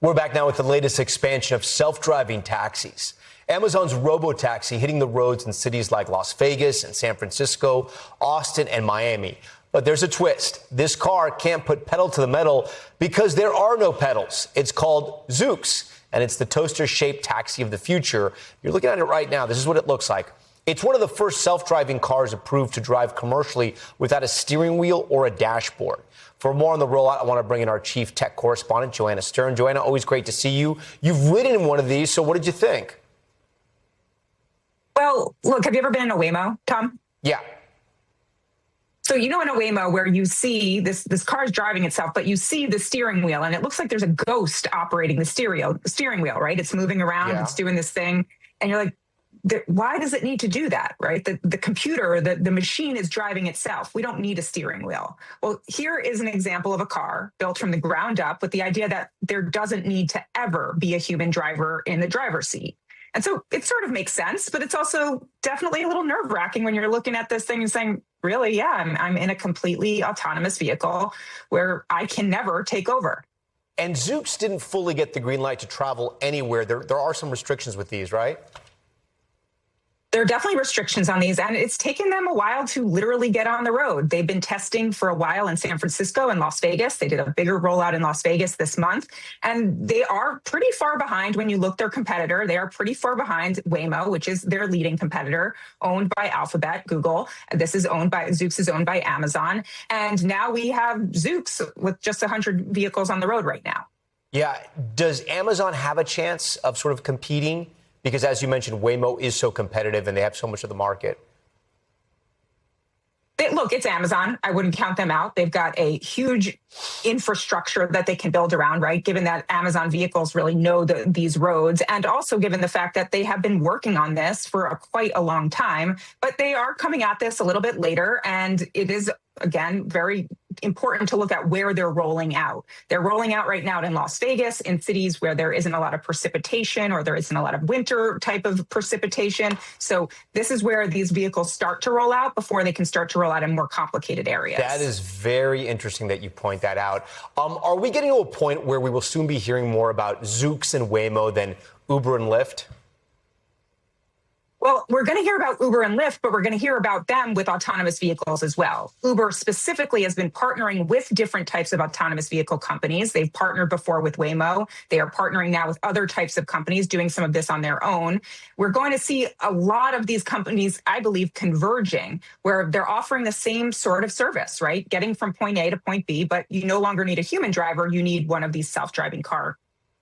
We're back now with the latest expansion of self-driving taxis. Amazon's robotaxi hitting the roads in cities like Las Vegas and San Francisco, Austin and Miami. But there's a twist. This car can't put pedal to the metal because there are no pedals. It's called Zoox, and it's the toaster-shaped taxi of the future. You're looking at it right now. This is what it looks like. It's one of the first self-driving cars approved to drive commercially without a steering wheel or a dashboard. For more on the rollout, I want to bring in our chief tech correspondent, Joanna Stern. Joanna, always great to see you. You've ridden in one of these, so what did you think? Well, look, have you ever been in a Waymo, Tom? Yeah. So in a Waymo where you see this car is driving itself, but you see the steering wheel, and it looks like there's a ghost operating the steering wheel, right? It's moving around, It's doing this thing, and you're like, why does it need to do that, right? The computer, the machine is driving itself. We don't need a steering wheel. Well, here is an example of a car built from the ground up with the idea that there doesn't need to ever be a human driver in the driver's seat. And so it sort of makes sense, but it's also definitely a little nerve-wracking when you're looking at this thing and saying, really, yeah, I'm in a completely autonomous vehicle where I can never take over. And Zoox didn't fully get the green light to travel anywhere. There are some restrictions with these, right? There are definitely restrictions on these, and it's taken them a while to literally get on the road. They've been testing for a while in San Francisco and Las Vegas. They did a bigger rollout in Las Vegas this month, and they are pretty far behind when you look their competitor. They are pretty far behind Waymo, which is their leading competitor, owned by Alphabet, Google. Zoox is owned by Amazon. And now we have Zoox with just 100 vehicles on the road right now. Yeah. Does Amazon have a chance of sort of competing? Because, as you mentioned, Waymo is so competitive and they have so much of the market. Look, it's Amazon. I wouldn't count them out. They've got a huge infrastructure that they can build around, right? Given that Amazon vehicles really know these roads, and also given the fact that they have been working on this for quite a long time, but they are coming at this a little bit later. And it is, again, very important to look at where they're rolling out. They're rolling out right now in Las Vegas, in cities where there isn't a lot of precipitation or there isn't a lot of winter type of precipitation. So this is where these vehicles start to roll out before they can start to roll out in more complicated areas. That is very interesting that you point that out. Are we getting to a point where we will soon be hearing more about Zoox and Waymo than Uber and Lyft? Well, we're going to hear about Uber and Lyft, but we're going to hear about them with autonomous vehicles as well. Uber specifically has been partnering with different types of autonomous vehicle companies. They've partnered before with Waymo. They are partnering now with other types of companies, doing some of this on their own. We're going to see a lot of these companies, I believe, converging, where they're offering the same sort of service, right? Getting from point A to point B, but you no longer need a human driver. You need one of these self-driving car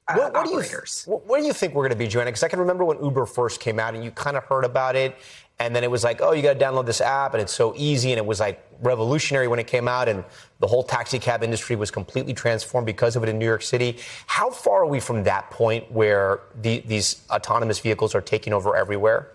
operators. What do you think we're going to be, Joanna? Because I can remember when Uber first came out and you kind of heard about it. And then it was like, oh, you got to download this app and it's so easy. And it was like revolutionary when it came out. And the whole taxi cab industry was completely transformed because of it in New York City. How far are we from that point where these autonomous vehicles are taking over everywhere?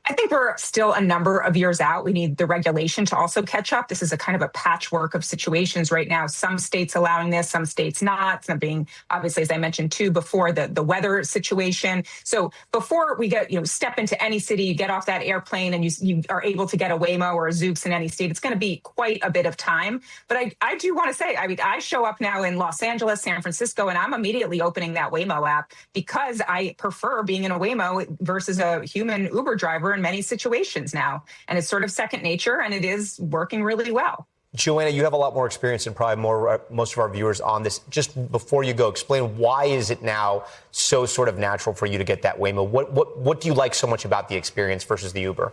I think we're still a number of years out. We need the regulation to also catch up. This is a kind of a patchwork of situations right now. Some states allowing this, some states not. Some being, obviously, as I mentioned too before, the weather situation. So before we step into any city, you get off that airplane and you are able to get a Waymo or a Zoox in any state, it's going to be quite a bit of time. But I do want to say, I show up now in Los Angeles, San Francisco, and I'm immediately opening that Waymo app because I prefer being in a Waymo versus a human Uber driver in many situations now. And it's sort of second nature, and it is working really well. Joanna, you have a lot more experience than probably most of our viewers on this. Just before you go, explain why is it now so sort of natural for you to get that Waymo? What do you like so much about the experience versus the Uber?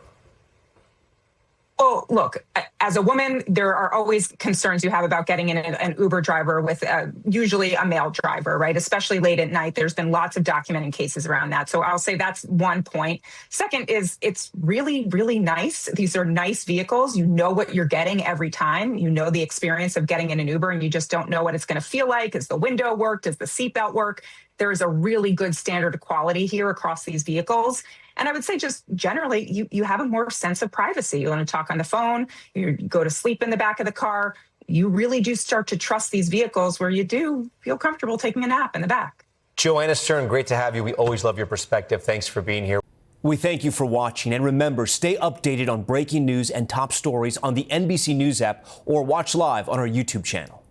Well, look, as a woman, there are always concerns you have about getting in an Uber driver with usually a male driver, right? Especially late at night. There's been lots of documented cases around that. So I'll say that's one point. Second is it's really, really nice. These are nice vehicles. You know what you're getting every time. You know the experience of getting in an Uber, and you just don't know what it's going to feel like. Does the window work? Does the seatbelt work? There is a really good standard of quality here across these vehicles. And I would say just generally, you have a more sense of privacy. You want to talk on the phone, you go to sleep in the back of the car. You really do start to trust these vehicles where you do feel comfortable taking a nap in the back. Joanna Stern, great to have you. We always love your perspective. Thanks for being here. We thank you for watching. And remember, stay updated on breaking news and top stories on the NBC News app or watch live on our YouTube channel.